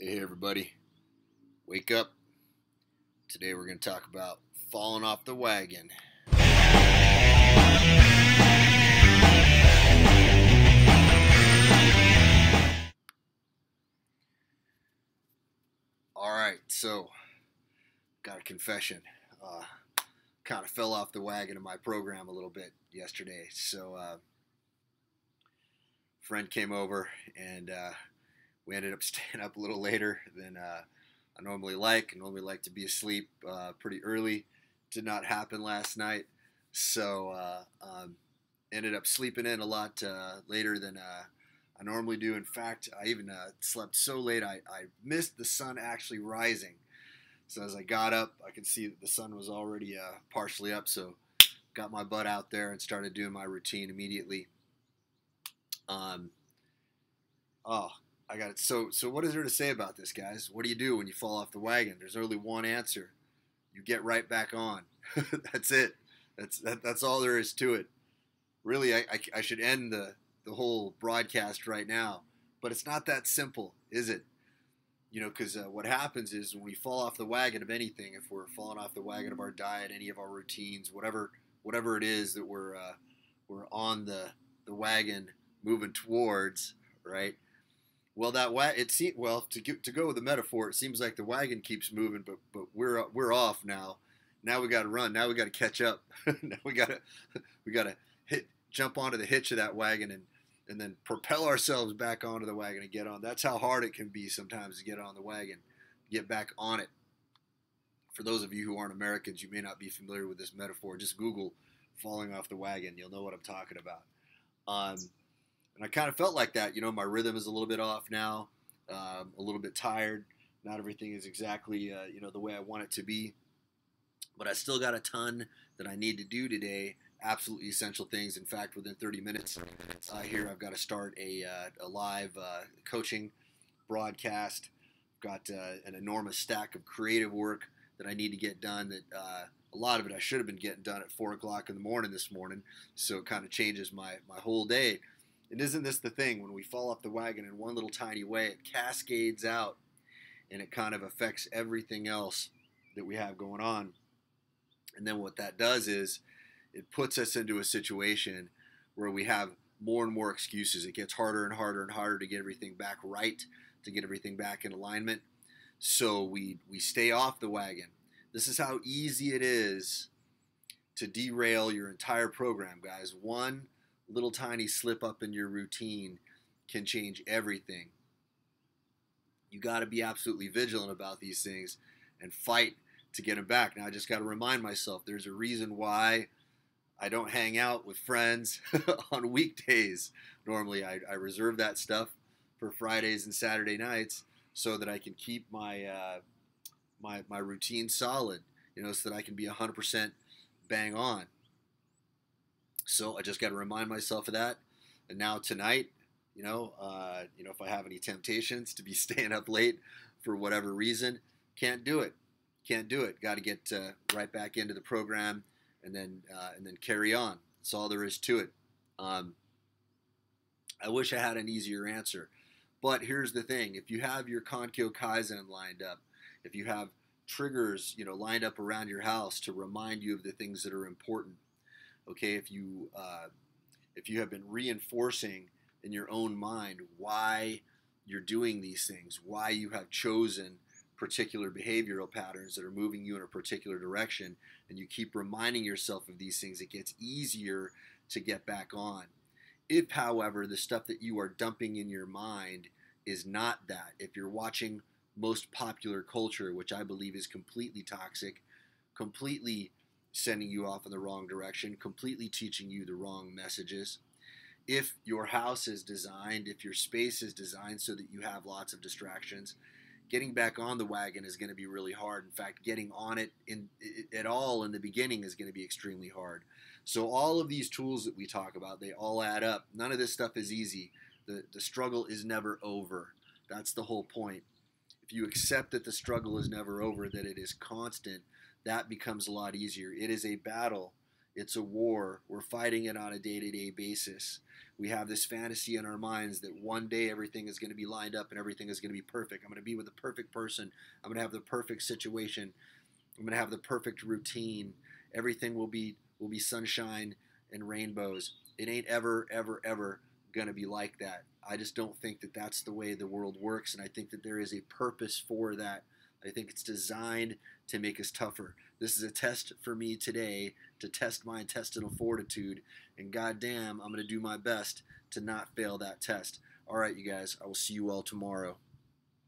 Hey everybody, wake up. Today we're going to talk about falling off the wagon. Alright, so got a confession. Kind of fell off the wagon in my program a little bit yesterday. So friend came over and we ended up staying up a little later than I normally like. I normally like to be asleep pretty early. Did not happen last night, so ended up sleeping in a lot later than I normally do. In fact, I even slept so late I missed the sun actually rising. So as I got up, I could see that the sun was already partially up. So got my butt out there and started doing my routine immediately. I got it. So what is there to say about this, guys? What do you do when you fall off the wagon? There's only one answer. You get right back on. That's it. That's all there is to it. Really, I should end the whole broadcast right now, but it's not that simple, is it? You know, because what happens is when we fall off the wagon of anything, if we're falling off the wagon of our diet, any of our routines, whatever it is that we're on the wagon moving towards, right? Well, to go with the metaphor, it seems like the wagon keeps moving, but we're off now. Now we got to run. Now we got to catch up. Now we got to jump onto the hitch of that wagon and then propel ourselves back onto the wagon and get on. That's how hard it can be sometimes to get on the wagon, get back on it. For those of you who aren't Americans, you may not be familiar with this metaphor. Just Google falling off the wagon. You'll know what I'm talking about. And I kind of felt like that. You know, my rhythm is a little bit off now, a little bit tired. Not everything is exactly, the way I want it to be. But I still got a ton that I need to do today. Absolutely essential things. In fact, within 30 minutes here, I've got to start a live coaching broadcast. Got an enormous stack of creative work that I need to get done. That a lot of it I should have been getting done at 4 o'clock in the morning this morning. So it kind of changes my whole day. And isn't this the thing? When we fall off the wagon in one little tiny way, it cascades out, and it kind of affects everything else that we have going on. And then what that does is it puts us into a situation where we have more and more excuses. It gets harder and harder and harder to get everything back right, to get everything back in alignment. So we stay off the wagon. This is how easy it is to derail your entire program, guys. One little tiny slip up in your routine can change everything. You got to be absolutely vigilant about these things and fight to get them back. Now I just got to remind myself there's a reason why I don't hang out with friends on weekdays. Normally I reserve that stuff for Fridays and Saturday nights so that I can keep my my routine solid, so that I can be 100% bang on. So I just got to remind myself of that. And now tonight, if I have any temptations to be staying up late for whatever reason, can't do it. Got to get right back into the program and then carry on. That's all there is to it. I wish I had an easier answer, but here's the thing: if you have your Konkyo Kaizen lined up, if you have triggers, lined up around your house to remind you of the things that are important. Okay, if you have been reinforcing in your own mind why you're doing these things, why you have chosen particular behavioral patterns that are moving you in a particular direction, and you keep reminding yourself of these things, it gets easier to get back on. If, however, the stuff that you are dumping in your mind is not that, if you're watching most popular culture, which I believe is completely toxic, completely sending you off in the wrong direction, completely teaching you the wrong messages. If your house is designed, if your space is designed so that you have lots of distractions, getting back on the wagon is going to be really hard. In fact, getting on it at all in the beginning is going to be extremely hard. So all of these tools that we talk about, they all add up. None of this stuff is easy. The struggle is never over. That's the whole point. If you accept that the struggle is never over, that it is constant, that becomes a lot easier. It is a battle. It's a war. We're fighting it on a day-to-day basis. We have this fantasy in our minds that one day everything is going to be lined up and everything is going to be perfect. I'm going to be with the perfect person. I'm going to have the perfect situation. I'm going to have the perfect routine. Everything will be sunshine and rainbows. It ain't ever going to be like that. I just don't think that that's the way the world works, and I think that there is a purpose for that. I think it's designed to make us tougher. This is a test for me today to test my intestinal fortitude, and goddamn, I'm going to do my best to not fail that test. All right, you guys, I will see you all tomorrow.